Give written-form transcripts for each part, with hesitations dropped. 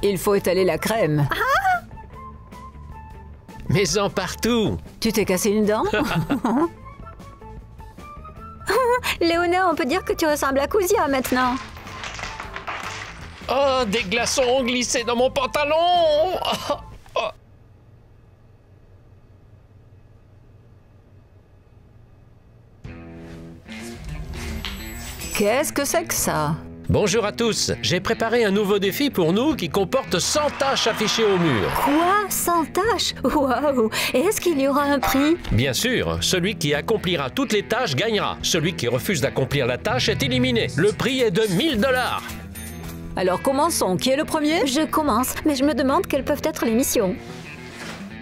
Il faut étaler la crème. Mets-en partout. Tu t'es cassé une dent? Léona, on peut dire que tu ressembles à Kuzia maintenant. Oh, des glaçons ont glissé dans mon pantalon. Oh, oh. Qu'est-ce que c'est que ça? Bonjour à tous, j'ai préparé un nouveau défi pour nous qui comporte 100 tâches affichées au mur. Quoi? 100 tâches? Waouh! Et est-ce qu'il y aura un prix? Bien sûr, celui qui accomplira toutes les tâches gagnera. Celui qui refuse d'accomplir la tâche est éliminé. Le prix est de 1000 $. Alors commençons. Qui est le premier? Je commence, mais je me demande quelles peuvent être les missions.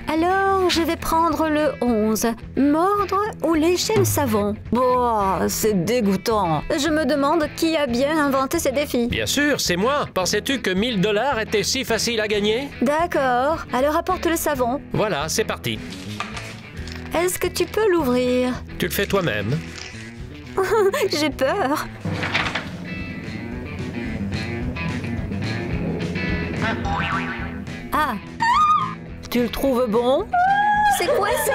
Alors, je vais prendre le 11. Mordre ou lécher le savon. Oh, c'est dégoûtant. Je me demande qui a bien inventé ces défis. Bien sûr, c'est moi. Pensais-tu que 1000 $ était si facile à gagner? D'accord, alors apporte le savon. Voilà, c'est parti. Est-ce que tu peux l'ouvrir? Tu le fais toi-même. J'ai peur. Ah! Tu le trouves bon? C'est coincé.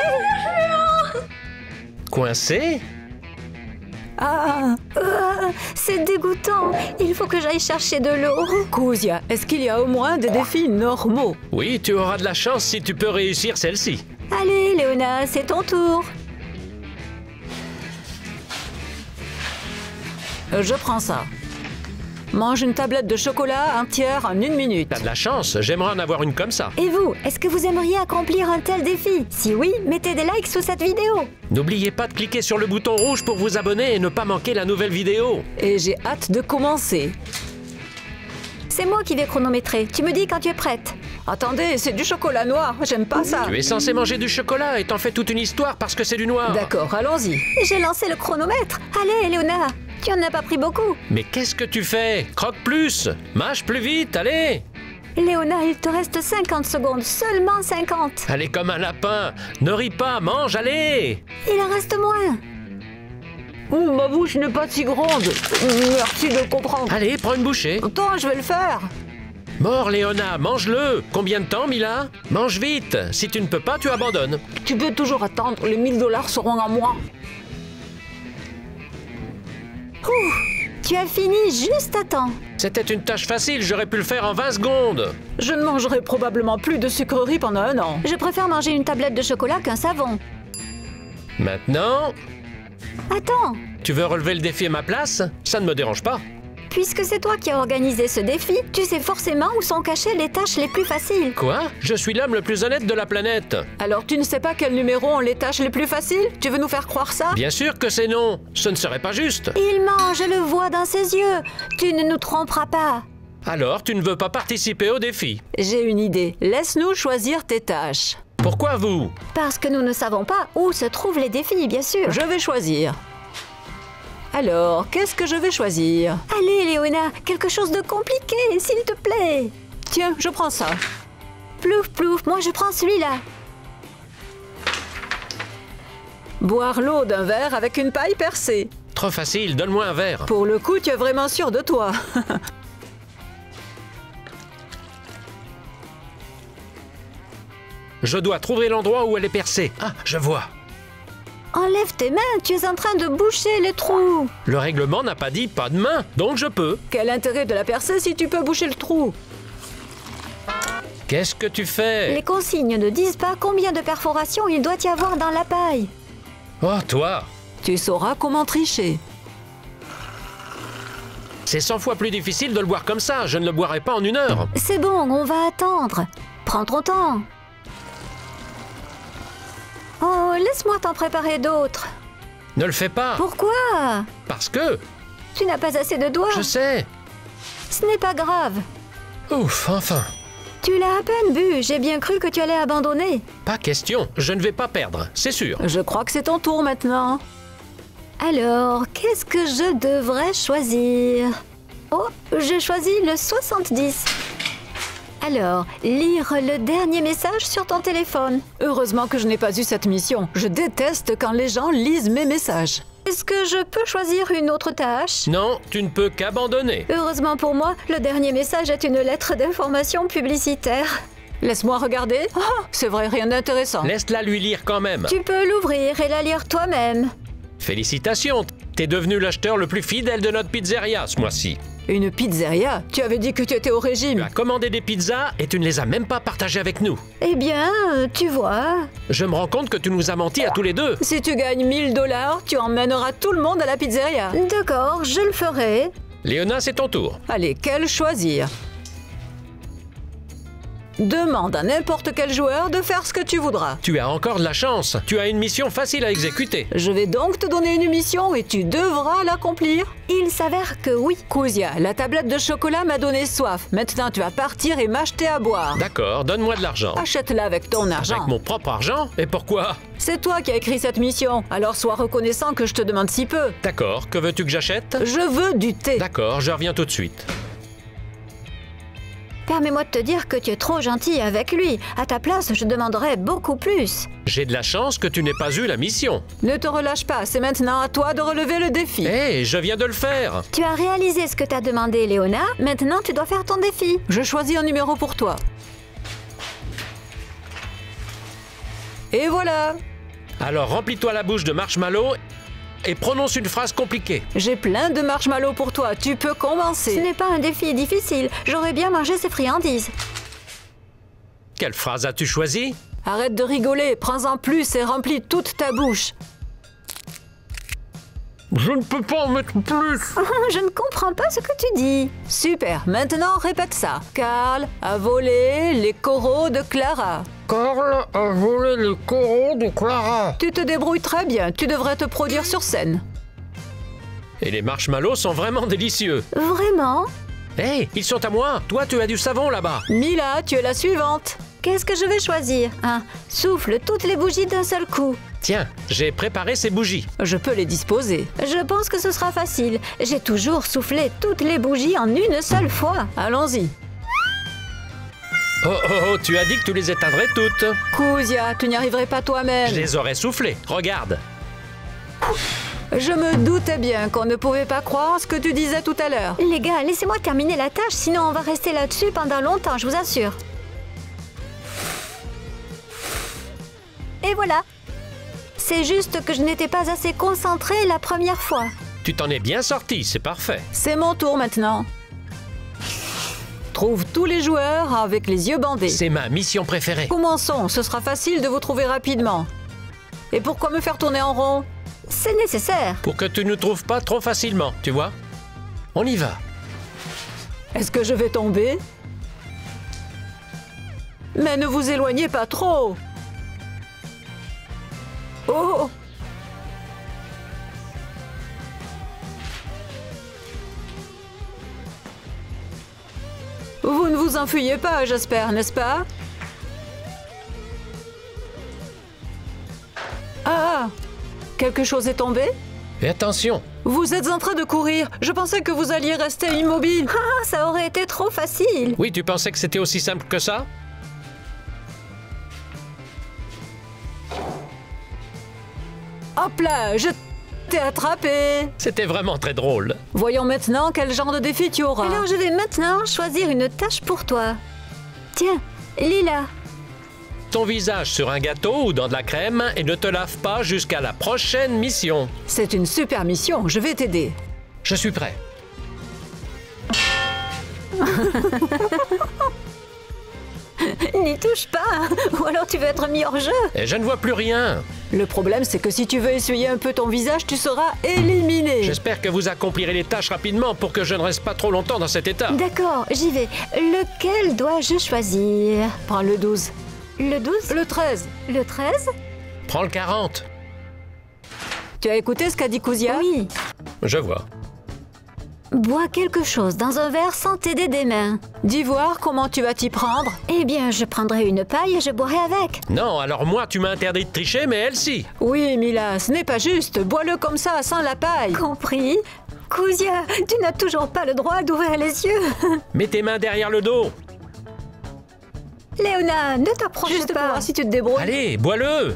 Coincé? Ah! C'est dégoûtant. Il faut que j'aille chercher de l'eau. Kuzia, est-ce qu'il y a au moins des défis normaux? Oui, tu auras de la chance si tu peux réussir celle-ci. Allez, Léona, c'est ton tour. Je prends ça. Mange une tablette de chocolat entière en 1 minute. T'as de la chance, j'aimerais en avoir une comme ça. Et vous, est-ce que vous aimeriez accomplir un tel défi? Si oui, mettez des likes sous cette vidéo. N'oubliez pas de cliquer sur le bouton rouge pour vous abonner et ne pas manquer la nouvelle vidéo. Et j'ai hâte de commencer. C'est moi qui vais chronométrer. Tu me dis quand tu es prête. Attendez, c'est du chocolat noir. J'aime pas ça. Tu es censé manger du chocolat et t'en fais toute une histoire parce que c'est du noir. D'accord, allons-y. J'ai lancé le chronomètre. Allez, Léona, tu en as pas pris beaucoup. Mais qu'est-ce que tu fais? Croque plus! Mâche plus vite, allez! Léona, il te reste 50 secondes, seulement 50. Allez comme un lapin! Ne ris pas, mange, allez! Il en reste moins. Ouh, ma bouche n'est pas si grande. Merci de comprendre. Allez, prends une bouchée. Attends, je vais le faire. Mors, Léona, mange-le! Combien de temps, Mila? Mange vite! Si tu ne peux pas, tu abandonnes. Tu peux toujours attendre, les 1000 $ seront à moi. Ouh, tu as fini juste à temps. C'était une tâche facile, j'aurais pu le faire en 20 secondes. Je ne mangerai probablement plus de sucreries pendant 1 an. Je préfère manger une tablette de chocolat qu'un savon. Maintenant, Attends, tu veux relever le défi à ma place? Ça ne me dérange pas. puisque c'est toi qui as organisé ce défi, tu sais forcément où sont cachées les tâches les plus faciles. Quoi? Je suis l'homme le plus honnête de la planète. Alors tu ne sais pas quel numéro ont les tâches les plus faciles? Tu veux nous faire croire ça? Bien sûr que c'est non. Ce ne serait pas juste. Il ment, je le vois dans ses yeux. Tu ne nous tromperas pas. Alors, tu ne veux pas participer au défi. J'ai une idée. Laisse-nous choisir tes tâches. Pourquoi vous? Parce que nous ne savons pas où se trouvent les défis, bien sûr. Je vais choisir. Alors, qu'est-ce que je vais choisir? Allez, Léona, quelque chose de compliqué, s'il te plaît. Tiens, je prends ça. Plouf, plouf, moi je prends celui-là. Boire l'eau d'un verre avec une paille percée. Trop facile, donne-moi un verre. Pour le coup, tu es vraiment sûr de toi. Je dois trouver l'endroit où elle est percée. Ah, je vois. Enlève tes mains, tu es en train de boucher les trous. Le règlement n'a pas dit pas de main, donc je peux. Quel intérêt de la percer si tu peux boucher le trou? Qu'est-ce que tu fais? Les consignes ne disent pas combien de perforations il doit y avoir dans la paille. Oh, toi! Tu sauras comment tricher. C'est 100 fois plus difficile de le boire comme ça. Je ne le boirai pas en 1 heure. C'est bon, on va attendre. Prends ton temps. Oh, laisse-moi t'en préparer d'autres. Ne le fais pas. Pourquoi? Parce que... Tu n'as pas assez de doigts. Je sais. Ce n'est pas grave. Ouf, enfin. Tu l'as à peine bu. J'ai bien cru que tu allais abandonner. Pas question. Je ne vais pas perdre, c'est sûr. Je crois que c'est ton tour maintenant. Alors, qu'est-ce que je devrais choisir? Oh, je choisis le 70. Alors, lire le dernier message sur ton téléphone. Heureusement que je n'ai pas eu cette mission. Je déteste quand les gens lisent mes messages. Est-ce que je peux choisir une autre tâche? Non, tu ne peux qu'abandonner. Heureusement pour moi, le dernier message est une lettre d'information publicitaire. Laisse-moi regarder. Oh, c'est vrai, rien d'intéressant. Laisse-la lui lire quand même. Tu peux l'ouvrir et la lire toi-même. Félicitations, t'es devenu l'acheteur le plus fidèle de notre pizzeria ce mois-ci. Une pizzeria? Tu avais dit que tu étais au Tu régime. as commandé des pizzas et tu ne les as même pas partagées avec nous. Eh bien, tu vois... Je me rends compte que tu nous as menti à tous les deux. Si tu gagnes 1000 $, tu emmèneras tout le monde à la pizzeria. D'accord, je le ferai. Léona, c'est ton tour. Allez, quel choisir? Demande à n'importe quel joueur de faire ce que tu voudras. Tu as encore de la chance. Tu as une mission facile à exécuter. Je vais donc te donner une mission et tu devras l'accomplir. Il s'avère que oui. Kuzia, la tablette de chocolat m'a donné soif. Maintenant, tu vas partir et m'acheter à boire. D'accord, donne-moi de l'argent. Achète-la avec ton argent. Avec mon propre argent? Et pourquoi? C'est toi qui as écrit cette mission, alors sois reconnaissant que je te demande si peu. D'accord, que veux-tu que j'achète? Je veux du thé. D'accord, je reviens tout de suite. Permets-moi de te dire que tu es trop gentil avec lui. À ta place, je demanderais beaucoup plus. J'ai de la chance que tu n'aies pas eu la mission. Ne te relâche pas, c'est maintenant à toi de relever le défi. Hé, je viens de le faire. Tu as réalisé ce que t'as demandé, Léona. Maintenant, tu dois faire ton défi. Je choisis un numéro pour toi. Et voilà. Alors remplis-toi la bouche de marshmallow et prononce une phrase compliquée. J'ai plein de marshmallows pour toi, tu peux Ce commencer. n'est pas un défi difficile. J'aurais bien mangé ces friandises. Quelle phrase as-tu choisi? Arrête de rigoler, prends-en plus et remplis toute ta bouche. Je ne peux pas en mettre plus. Je ne comprends pas ce que tu dis. Super, maintenant répète ça. Karl a volé les coraux de Clara. Karl a volé les coraux de Clara. Tu te débrouilles très bien, tu devrais te produire sur scène. Et les marshmallows sont vraiment délicieux. Vraiment? Hé, ils sont à moi. Toi, tu as du savon là-bas. Mila, tu es la suivante. Qu'est-ce que je vais choisir? Souffle toutes les bougies d'un seul coup. Tiens, j'ai préparé ces bougies. Je peux les disposer. Je pense que ce sera facile. J'ai toujours soufflé toutes les bougies en une seule fois. Allons-y. Oh, oh, oh, tu as dit que tu les éteindrais toutes. Kuzia, tu n'y arriverais pas toi-même. Je les aurais soufflées. Regarde. Je me doutais bien qu'on ne pouvait pas croire ce que tu disais tout à l'heure. Les gars, laissez-moi terminer la tâche, sinon on va rester là-dessus pendant longtemps, je vous assure. Et voilà. C'est juste que je n'étais pas assez concentrée la première fois. Tu t'en es bien sorti, c'est parfait. C'est mon tour maintenant. Trouve tous les joueurs avec les yeux bandés. C'est ma mission préférée. Commençons, ce sera facile de vous trouver rapidement. Et pourquoi me faire tourner en rond? C'est nécessaire. Pour que tu ne trouves pas trop facilement, tu vois? On y va. Est-ce que je vais tomber? Mais ne vous éloignez pas trop. Oh! Vous ne vous enfuyez pas, j'espère, n'est-ce pas? Ah! Quelque chose est tombé? Et attention, Vous êtes en train de courir. Je pensais que vous alliez rester immobile. Ah, ça aurait été trop facile. oui, tu pensais que c'était aussi simple que ça? Hop là, je t'ai attrapé. C'était vraiment très drôle. Voyons maintenant quel genre de défi tu auras. Alors je vais maintenant choisir une tâche pour toi. Tiens, Lila. Ton visage sur un gâteau ou dans de la crème et ne te lave pas jusqu'à la prochaine mission. C'est une super mission, je vais t'aider. Je suis prêt. N'y touche pas, ou alors tu veux être mis hors jeu. Et je ne vois plus rien. Le problème, c'est que si tu veux essuyer un peu ton visage, tu seras éliminé. J'espère que vous accomplirez les tâches rapidement pour que je ne reste pas trop longtemps dans cet état. D'accord, j'y vais. Lequel dois-je choisir? Prends le 12. Le 12? Le 13. Le 13? Prends le 40. Tu as écouté ce qu'a dit Kuzia? Oui. Je vois. Bois quelque chose dans un verre sans t'aider des mains. Dis voir comment tu vas t'y prendre. Eh bien, je prendrai une paille et je boirai avec. Non, alors moi, tu m'as interdit de tricher, mais elle si. Oui, Mila, ce n'est pas juste. Bois-le comme ça, sans la paille. Compris? Kuzia, tu n'as toujours pas le droit d'ouvrir les yeux. Mets tes mains derrière le dos. Léona, ne t'approche Juste pour pas. voir si tu te débrouilles. Allez, bois-le.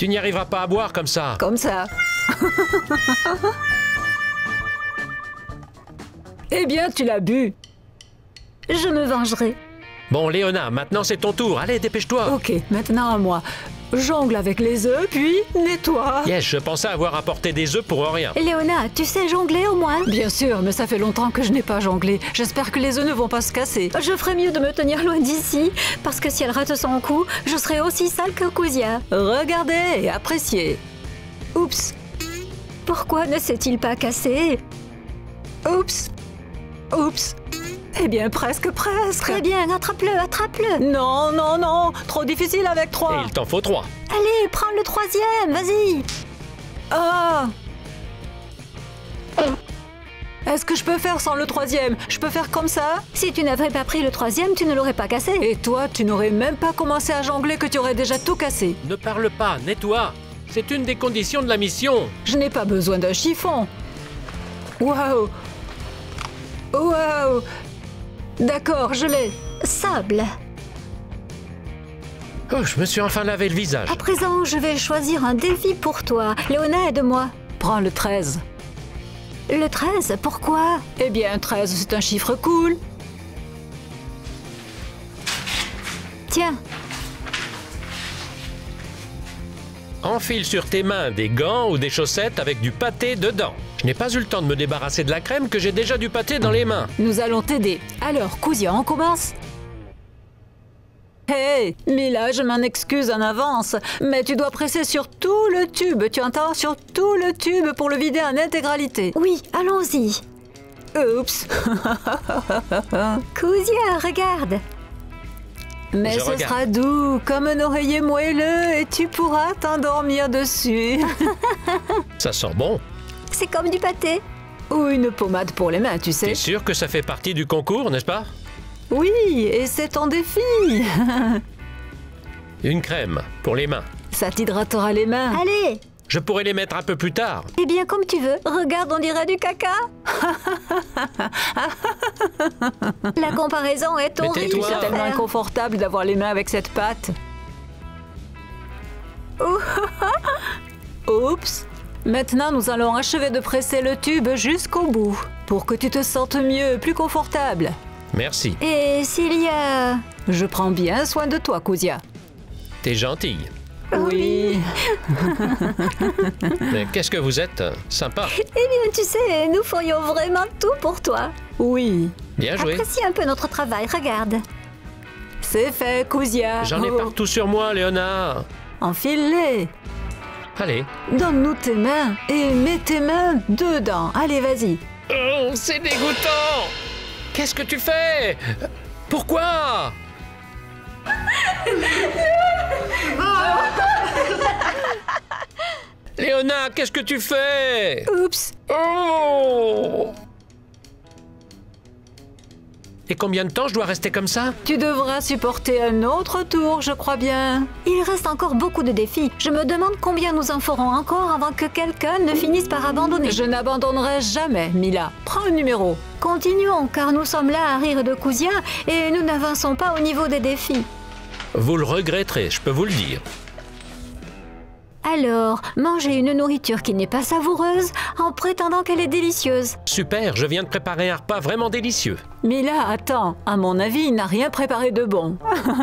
Tu n'y arriveras pas à boire comme ça. Comme ça. Eh bien, tu l'as bu. Je me vengerai. Bon, Léona, maintenant c'est ton tour. Allez, dépêche-toi. Ok, maintenant à moi. Jongle avec les œufs, puis nettoie. Yes, je pensais avoir apporté des œufs pour rien. Léona, tu sais jongler au moins? Bien sûr, mais ça fait longtemps que je n'ai pas jonglé. J'espère que les œufs ne vont pas se casser. Je ferais mieux de me tenir loin d'ici, parce que si elle rate son coup, je serai aussi sale que Kuzia. Regardez et appréciez. Oups, Pourquoi ne s'est-il pas cassé? oups, oups. Eh bien, presque. Très bien, attrape-le, attrape-le. Non, non, non, trop difficile avec Et 3. il t'en faut 3. Allez, prends le troisième, vas-y. Ah! Est-ce que je peux faire sans le troisième? Je peux faire comme ça? Si tu n'avais pas pris le troisième, tu ne l'aurais pas cassé. Et toi, tu n'aurais même pas commencé à jongler que tu aurais déjà tout cassé. Ne parle pas, nettoie. C'est une des conditions de la mission. Je n'ai pas besoin d'un chiffon. Waouh! Waouh! D'accord, je l'ai. Sable. Oh, je me suis enfin lavé le visage. À présent, je vais choisir un défi pour toi. Léona, aide-moi. Prends le 13. Le 13, pourquoi? Eh bien, 13, c'est un chiffre cool. Tiens, Enfile sur tes mains des gants ou des chaussettes avec du pâté dedans. Je n'ai pas eu le temps de me débarrasser de la crème que j'ai déjà du pâté dans les mains. Nous allons t'aider. Alors, Kuzia, on commence? Hé, Mila, je m'en excuse en avance, mais tu dois presser sur tout le tube, tu entends? Sur tout le tube pour le vider en intégralité. oui, allons-y. Oups. Kuzia, regarde. Mais Je ce regarde. sera doux, comme un oreiller moelleux, et tu pourras t'endormir dessus. Ça sent bon. C'est comme du pâté. Ou une pommade pour les mains, tu sais. T'es sûr que ça fait partie du concours, n'est-ce pas? Oui, et c'est ton défi. Une crème pour les mains. Ça t'hydratera les mains. Allez, Je pourrais les mettre un peu plus tard. eh bien comme tu veux. Regarde, on dirait du caca. La comparaison est Mais horrible. tais-toi. C'est tellement inconfortable d'avoir les mains avec cette pâte. Oups. Maintenant, nous allons achever de presser le tube jusqu'au bout pour que tu te sentes mieux, plus confortable. Merci. Et s'il y a... Je prends bien soin de toi, Kuzia. T'es gentille. Oui. Mais qu'est-ce que vous êtes sympa. Eh bien, tu sais, nous ferions vraiment tout pour toi. Oui. Bien joué. Apprécie un peu notre travail, regarde. C'est fait, Kuzia. J'en ai Oh. partout sur moi, Léona. Enfile-les. Allez. Donne-nous tes mains et mets tes mains dedans. Allez, vas-y. Oh, c'est dégoûtant. Qu'est-ce que tu fais? Pourquoi? Léona, qu'est-ce que tu fais? Oups. Oh! Et combien de temps je dois rester comme ça? Tu devras supporter un autre tour, je crois bien. Il reste encore beaucoup de défis. Je me demande combien nous en ferons encore avant que quelqu'un ne finisse par abandonner. Je n'abandonnerai jamais, Mila. Prends un numéro. Continuons, car nous sommes là à rire de Kuzia et nous n'avançons pas au niveau des défis. Vous le regretterez, je peux vous le dire. Alors, manger une nourriture qui n'est pas savoureuse en prétendant qu'elle est délicieuse. Super, je viens de préparer un repas vraiment délicieux. Mila, attends. À mon avis, il n'a rien préparé de bon.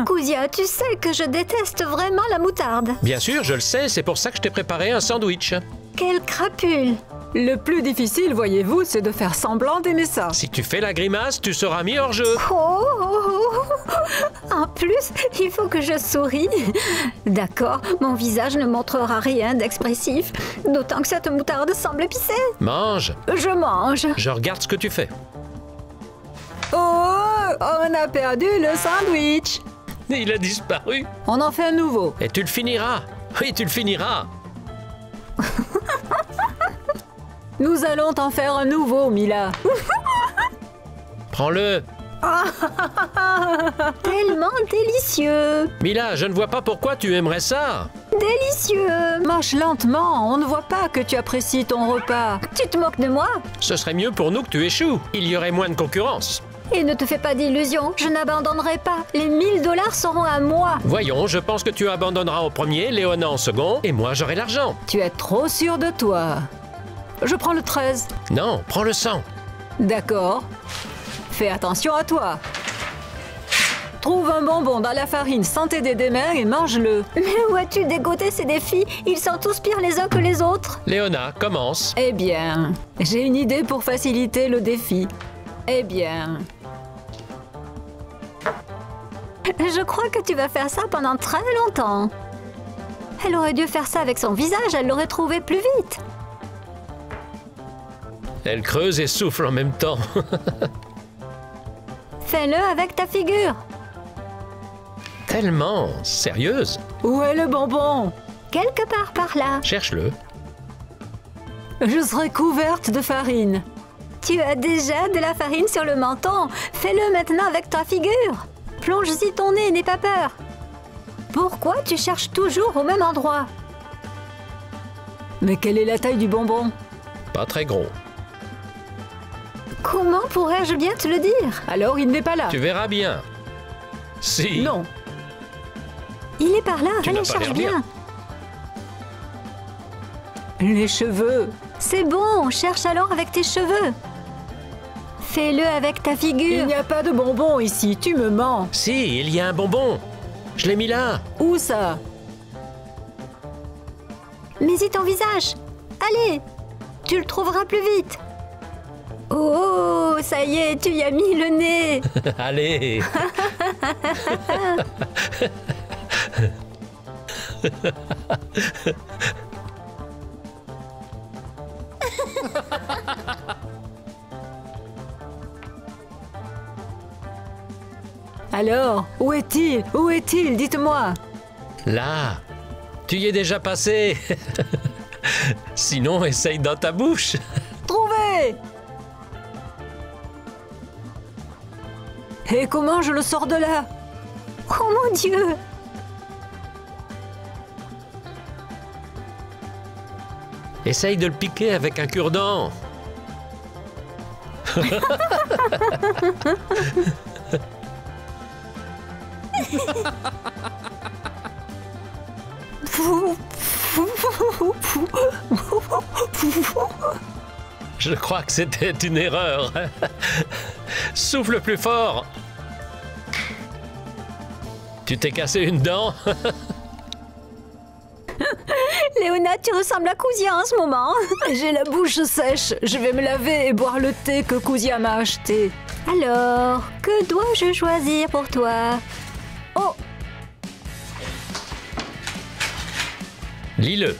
Kuzia, tu sais que je déteste vraiment la moutarde. Bien sûr, je le sais, c'est pour ça que je t'ai préparé un sandwich. Quelle crapule! Le plus difficile, voyez-vous, c'est de faire semblant d'aimer ça. Si tu fais la grimace, tu seras mis hors jeu. Oh, en plus, il faut que je souris. D'accord, mon visage ne montrera rien d'expressif, d'autant que cette moutarde semble épicée. Mange, Je mange. je regarde ce que tu fais. Oh, on a perdu le sandwich. Il a disparu. On en fait un nouveau. Et tu le finiras. Oui, tu le finiras. Nous allons t'en faire un nouveau, Mila. Prends-le. Tellement délicieux. Mila, je ne vois pas pourquoi tu aimerais ça. Délicieux. Mange lentement, on ne voit pas que tu apprécies ton repas. Tu te moques de moi? Ce serait mieux pour nous que tu échoues. Il y aurait moins de concurrence. Et ne te fais pas d'illusions, je n'abandonnerai pas. Les 1000 $ seront à moi. Voyons, je pense que tu abandonneras en premier, Léona en second, et moi j'aurai l'argent. Tu es trop sûr de toi. Je prends le 13. Non, prends le 100. D'accord. Fais attention à toi. Trouve un bonbon dans la farine sans t'aider des mains et mange-le. Mais où as-tu dégoté ces défis? Ils sont tous pires les uns que les autres. Léona, commence. Eh bien, j'ai une idée pour faciliter le défi. Eh bien... Je crois que tu vas faire ça pendant très longtemps. Elle aurait dû faire ça avec son visage, elle l'aurait trouvé plus vite. Elle creuse et souffle en même temps. Fais-le avec ta figure. Tellement sérieuse. Où est le bonbon? Quelque part par là. Cherche-le. Je serai couverte de farine. Tu as déjà de la farine sur le menton. Fais-le maintenant avec ta figure. Plonge-y ton nez, n'aie pas peur. Pourquoi tu cherches toujours au même endroit? Mais quelle est la taille du bonbon? Pas très gros. Comment pourrais-je bien te le dire? Alors il n'est pas là. Tu verras bien. Si. Non. Il est par là, Tu allez, n'as pas cherche l'air bien. Les cheveux. C'est bon, cherche alors avec tes cheveux. Fais-le avec ta Il figure. n'y a pas de bonbon ici, tu me mens. Si, il y a un bonbon. Je l'ai mis là. Où ça? Mets-y ton visage. Allez, tu le trouveras plus vite. Oh, ça y est, tu y as mis le nez. Allez. Alors, où est-il? Où est-il? Dites-moi. Là. Tu y es déjà passé. Sinon, essaye dans ta bouche. Trouvé! Et comment je le sors de là? Oh mon Dieu. Essaye de le piquer avec un cure-dent. Je crois que c'était une erreur. Souffle plus fort. Tu t'es cassé une dent? Léona, tu ressembles à Couzia en ce moment. J'ai la bouche sèche. Je vais me laver et boire le thé que Couzia m'a acheté. Alors, que dois-je choisir pour toi? Oh! Lis-le.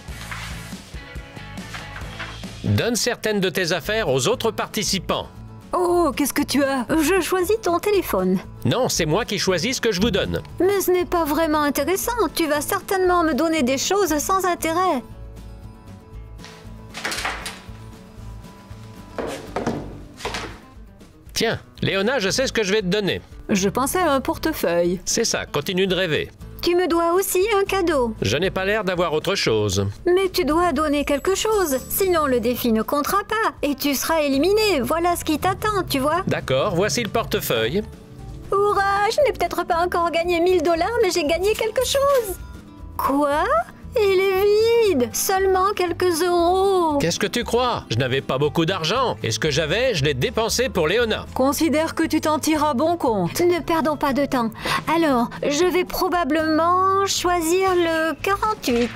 Donne certaines de tes affaires aux autres participants. Oh, qu'est-ce que tu as? Je choisis ton téléphone. Non, c'est moi qui choisis ce que je vous donne. Mais ce n'est pas vraiment intéressant. Tu vas certainement me donner des choses sans intérêt. Tiens, Léona, je sais ce que je vais te donner. Je pensais à un portefeuille. C'est ça, continue de rêver. Tu me dois aussi un cadeau. Je n'ai pas l'air d'avoir autre chose. Mais tu dois donner quelque chose. Sinon, le défi ne comptera pas. Et tu seras éliminé. Voilà ce qui t'attend, tu vois. D'accord, voici le portefeuille. Hurrah! Je n'ai peut-être pas encore gagné 1000 $, mais j'ai gagné quelque chose. Quoi? Il est vide. Seulement quelques euros. Qu'est-ce que tu crois? Je n'avais pas beaucoup d'argent. Et ce que j'avais, je l'ai dépensé pour Léona. Considère que tu t'en tires à bon compte. Ne perdons pas de temps. Alors, je vais probablement choisir le 48.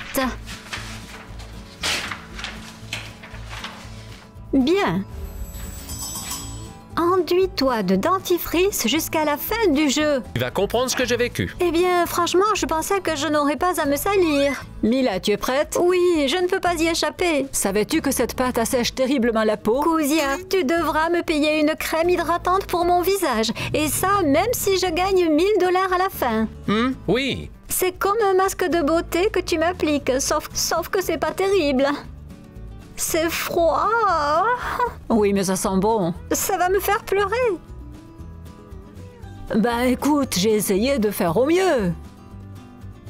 Bien. Enduis-toi de dentifrice jusqu'à la fin du jeu. Tu vas comprendre ce que j'ai vécu. Eh bien, franchement, je pensais que je n'aurais pas à me salir. Mila, tu es prête? Oui, je ne peux pas y échapper. Savais-tu que cette pâte assèche terriblement la peau? Couzia, tu devras me payer une crème hydratante pour mon visage. Et ça, même si je gagne 1000 $ à la fin. Oui. C'est comme un masque de beauté que tu m'appliques, sauf que c'est pas terrible. C'est froid. Oui, mais ça sent bon. Ça va me faire pleurer. Ben écoute, j'ai essayé de faire au mieux.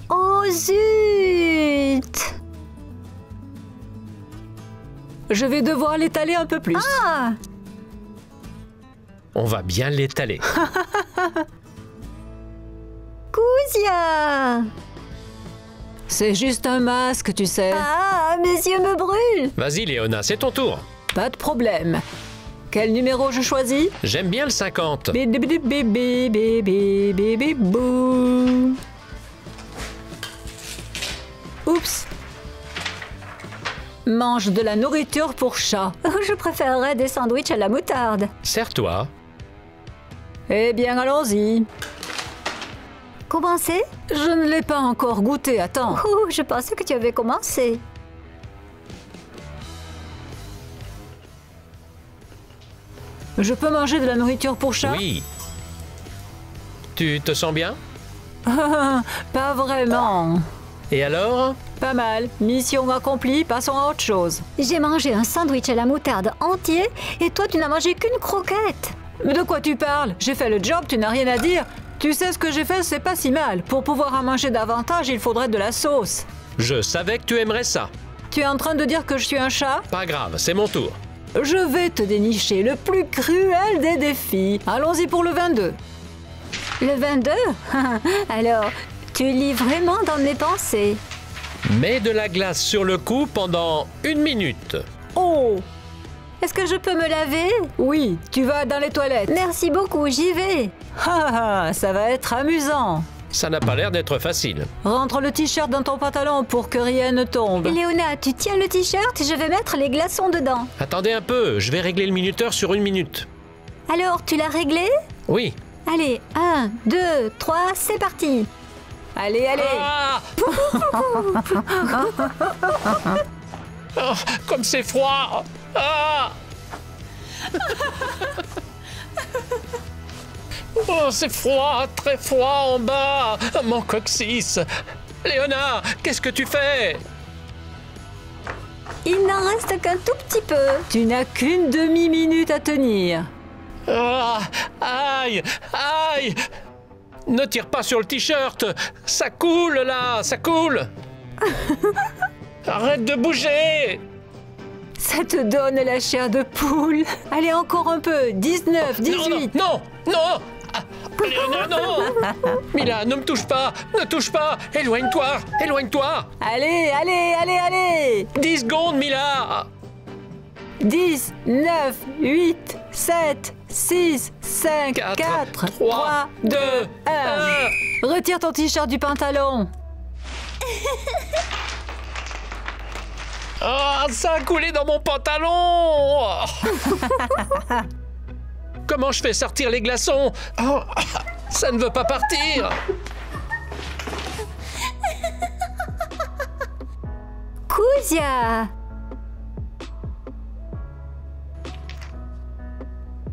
Oh zut! Je vais devoir l'étaler un peu plus. Ah! On va bien l'étaler. Kouzia! C'est juste un masque, tu sais. Ah, mes yeux me brûlent! Vas-y, Léona, c'est ton tour. Pas de problème. Quel numéro je choisis? J'aime bien le 50. Bou. Oups. Mange de la nourriture pour chat. Je préférerais des sandwichs à la moutarde. Serre-toi. Eh bien, allons-y. Commencer? Je ne l'ai pas encore goûté, attends. Oh, je pensais que tu avais commencé. Je peux manger de la nourriture pour chat? Oui. Tu te sens bien? Pas vraiment. Et alors? Pas mal. Mission accomplie, passons à autre chose. J'ai mangé un sandwich à la moutarde entier et toi tu n'as mangé qu'une croquette. Mais de quoi tu parles? J'ai fait le job, tu n'as rien à dire. Tu sais ce que j'ai fait, c'est pas si mal. Pour pouvoir en manger davantage, il faudrait de la sauce. Je savais que tu aimerais ça. Tu es en train de dire que je suis un chat? Pas grave, c'est mon tour. Je vais te dénicher le plus cruel des défis. Allons-y pour le 22. Le 22? Alors, tu lis vraiment dans mes pensées. Mets de la glace sur le cou pendant 1 minute. Oh! Est-ce que je peux me laver? Oui, tu vas dans les toilettes. Merci beaucoup, j'y vais. Ça va être amusant. Ça n'a pas l'air d'être facile. Rentre le t-shirt dans ton pantalon pour que rien ne tombe. Léona, tu tiens le t-shirt, je vais mettre les glaçons dedans. Attendez un peu, je vais régler le minuteur sur 1 minute. Alors, tu l'as réglé? Oui. Allez, 1, 2, 3, c'est parti. Allez, allez. Ah oh, comme c'est froid. Ah oh, c'est froid, très froid en bas. Mon coccyx. Léona, qu'est-ce que tu fais? Il n'en reste qu'un tout petit peu. Tu n'as qu'une demi-minute à tenir. Ah, aïe, aïe. Ne tire pas sur le t-shirt. Ça coule là, ça coule. Arrête de bouger. Ça te donne la chair de poule. Allez, encore un peu. 19, 18. Non, non, non. Ah, Léona, non. Mila, ne me touche pas. Ne touche pas. Éloigne-toi. Éloigne-toi. Allez, allez, allez, allez. 10 secondes, Mila. 10, 9, 8, 7, 6, 5, 4, 3, 2, 1. Retire ton t-shirt du pantalon. Ah, ça a coulé dans mon pantalon. Comment je fais sortir les glaçons? Oh, ça ne veut pas partir. Kouzia!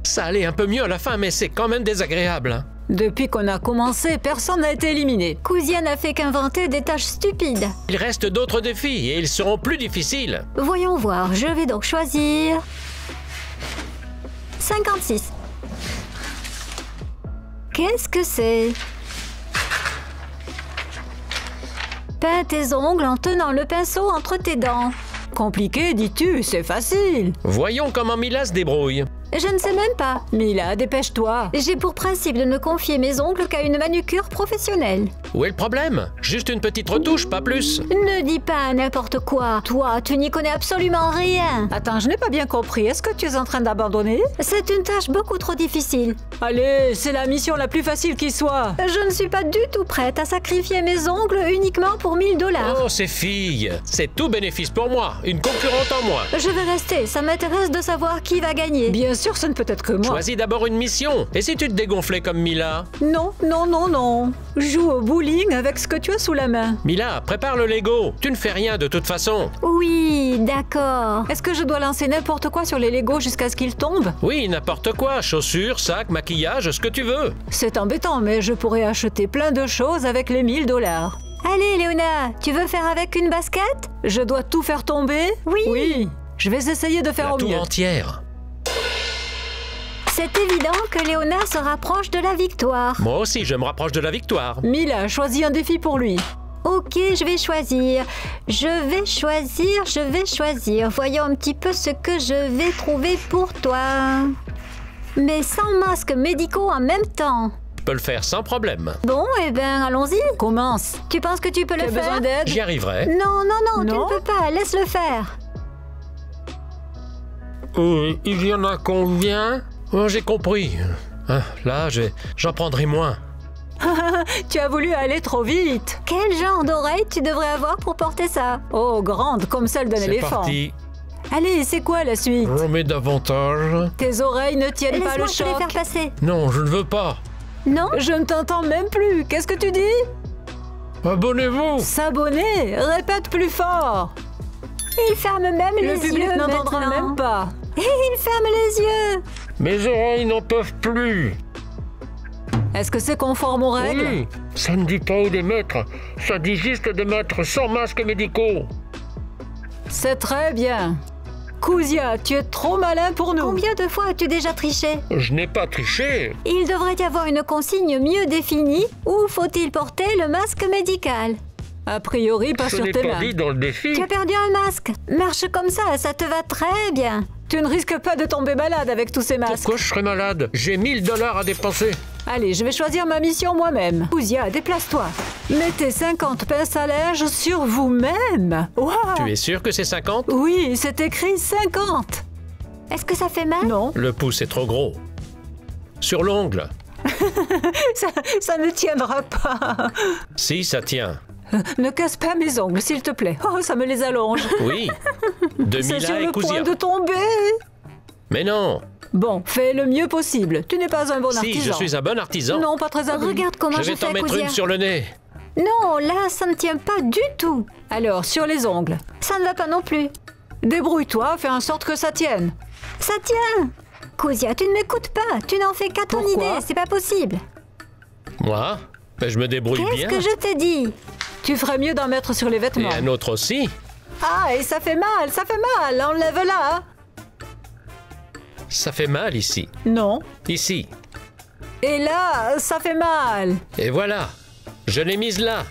Ça allait un peu mieux à la fin, mais c'est quand même désagréable. Depuis qu'on a commencé, personne n'a été éliminé. Kouzia n'a fait qu'inventer des tâches stupides. Il reste d'autres défis et ils seront plus difficiles. Voyons voir, je vais donc choisir... 56. Qu'est-ce que c'est? Peins tes ongles en tenant le pinceau entre tes dents. Compliqué, dis-tu? C'est facile. Voyons comment Mila se débrouille. Je ne sais même pas. Mila, dépêche-toi. J'ai pour principe de ne confier mes ongles qu'à une manucure professionnelle. Où est le problème? Juste une petite retouche, pas plus. Ne dis pas n'importe quoi. Toi, tu n'y connais absolument rien. Attends, je n'ai pas bien compris. Est-ce que tu es en train d'abandonner? C'est une tâche beaucoup trop difficile. Allez, c'est la mission la plus facile qui soit. Je ne suis pas du tout prête à sacrifier mes ongles uniquement pour 1 000 $. Oh, ces filles! C'est tout bénéfice pour moi. Une concurrente en moins. Je vais rester. Ça m'intéresse de savoir qui va gagner. Bien sûr, ce ne peut être que moi. Choisis d'abord une mission. Et si tu te dégonflais comme Mila? Non, non, non, non. Joue au bowling avec ce que tu as sous la main. Mila, prépare le Lego. Tu ne fais rien de toute façon. Oui, d'accord. Est-ce que je dois lancer n'importe quoi sur les Legos jusqu'à ce qu'ils tombent? Oui, n'importe quoi. Chaussures, sacs, maquillage, ce que tu veux. C'est embêtant, mais je pourrais acheter plein de choses avec les 1 000 $. Allez, Léona, tu veux faire avec une basket? Je dois tout faire tomber? Oui. Oui. Je vais essayer de faire La au tour mieux. entière. C'est évident que Léona se rapproche de la victoire. Moi aussi, je me rapproche de la victoire. Mila, choisis un défi pour lui. Ok, je vais choisir. Je vais choisir. Voyons un petit peu ce que je vais trouver pour toi. Mais sans masques médicaux en même temps. Je peux le faire sans problème. Bon, eh ben, allons-y. Commence. Tu penses que tu peux Tu le as faire? besoin d'aide? J'y arriverai. Non, tu Non? ne peux pas. Laisse-le faire. Il y en a combien? Oh, j'ai compris. Ah, là, j'en prendrai moins. Tu as voulu aller trop vite. Quel genre d'oreille tu devrais avoir pour porter ça? Oh, grande comme celle d'un C'est éléphant. parti. Allez, c'est quoi la suite? Remets davantage. Tes oreilles ne tiennent pas Laisse-moi le te les choc. faire passer. Non, je ne veux pas. Non? Je ne t'entends même plus. Qu'est-ce que tu dis? Abonnez-vous. S'abonner. Répète plus fort. Il ferme même les Le yeux public n'entendra maintenant. même pas. Et il ferme les yeux. Mes oreilles n'en peuvent plus. Est-ce que c'est conforme aux règles? Oui, ça ne dit pas où les mettre. Ça dit juste de mettre sans masques médicaux. C'est très bien. Kouzia, tu es trop malin pour nous. Combien de fois as-tu déjà triché? Je n'ai pas triché. Il devrait y avoir une consigne mieux définie. Où faut-il porter le masque médical? A priori, pas Je sur n'ai tes pas mains. dit dans le défi. Tu as perdu un masque. Marche comme ça te va très bien. Tu ne risques pas de tomber malade avec tous ces masques. Pourquoi je serais malade? J'ai 1000 $ à dépenser. Allez, je vais choisir ma mission moi-même. Kouzia, déplace-toi. Mettez 50 pinces à linge sur vous-même. Waouh! Tu es sûr que c'est 50? Oui, c'est écrit 50. Est-ce que ça fait mal? Non, Le pouce est trop gros. Sur l'ongle. ça ne tiendra pas. Si, ça tient. Ne casse pas mes ongles, s'il te plaît. Oh, ça me les allonge. Oui. C'est 2000 sur et le Kouzia. point de tomber. Mais non. Bon, fais le mieux possible. Tu n'es pas un bon Si, artisan. je suis un bon artisan. Non, pas très habile. Regarde comment Je je vais t'en fais, mettre Kouzia. une sur le nez. Non, là, ça ne tient pas du tout. Alors, sur les ongles. Ça ne va pas non plus. Débrouille-toi, fais en sorte que ça tienne. Ça tient. Kouzia, tu ne m'écoutes pas. Tu n'en fais qu'à ton Pourquoi? idée. C'est pas possible. Moi, ben, je me débrouille Qu'est-ce bien. que je t'ai dit? Tu ferais mieux d'en mettre sur les Et vêtements. un autre aussi. Ah, et ça fait mal. Enlève-la. Ça fait mal ici. Non. Ici. Et là, ça fait mal. Et voilà. Je l'ai mise là.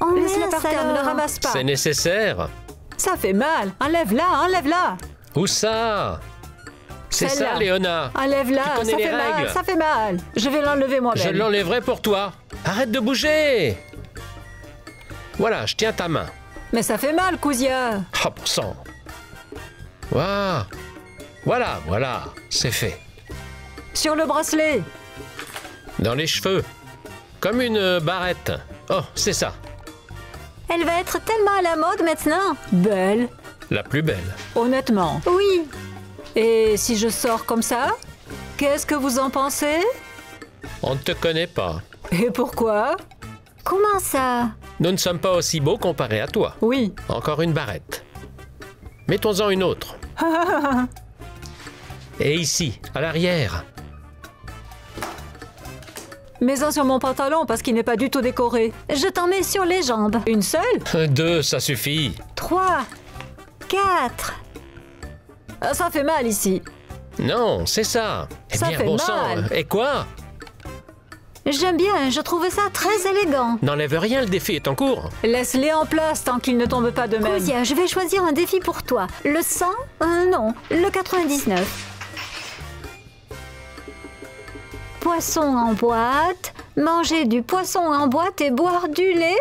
Oh, Laisse-la mince par terre, ne alors. la ramasse pas. C'est nécessaire. Ça fait mal. Enlève-la. Où ça? C'est ça, Celle-là. Léona. Enlève-la, Tu connais ça les fait mal, règles. ça fait mal. Je vais l'enlever Je moi-même. l'enlèverai pour toi. Arrête de bouger. Voilà, je tiens ta main. Mais ça fait mal, Kouzia. Hop, sang. Waouh. Voilà, c'est fait. Sur le bracelet. Dans les cheveux. Comme une barrette. Oh, c'est ça. Elle va être tellement à la mode maintenant. Belle. La plus belle. Honnêtement. Oui. Et si je sors comme ça? Qu'est-ce que vous en pensez? On ne te connaît pas. Et pourquoi? Comment ça? Nous ne sommes pas aussi beaux comparés à toi. Oui. Encore une barrette. Mettons-en une autre. Et ici, à l'arrière. Mets-en sur mon pantalon parce qu'il n'est pas du tout décoré. Je t'en mets sur les jambes. Une seule? 2, ça suffit. 3, 4. Ah, ça fait mal ici. Non, c'est ça. Eh Ça bien, fait bon mal. sang. Et quoi? J'aime bien, je trouve ça très élégant. N'enlève rien, le défi est en cours. Laisse-les en place tant qu'ils ne tombent pas de même. Kouzia, je vais choisir un défi pour toi. Le 100? Non, le 99. Poisson en boîte, manger du poisson en boîte et boire du lait.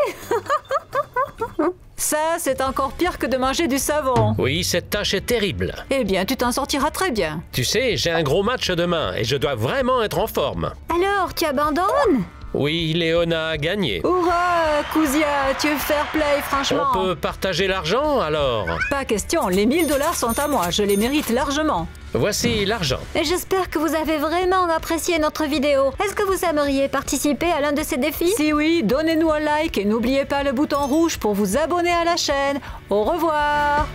Ça, c'est encore pire que de manger du savon. Oui, cette tâche est terrible. Eh bien, tu t'en sortiras très bien. Tu sais, j'ai un gros match demain et je dois vraiment être en forme. Alors, tu abandonnes? Oui, Léona a gagné. Hurrah, Kouzia, tu es fair play, franchement. On peut partager l'argent alors? Pas question, les 1000 $ sont à moi, je les mérite largement. Voici l'argent. Et j'espère que vous avez vraiment apprécié notre vidéo. Est-ce que vous aimeriez participer à l'un de ces défis? Si oui, donnez-nous un like et n'oubliez pas le bouton rouge pour vous abonner à la chaîne. Au revoir.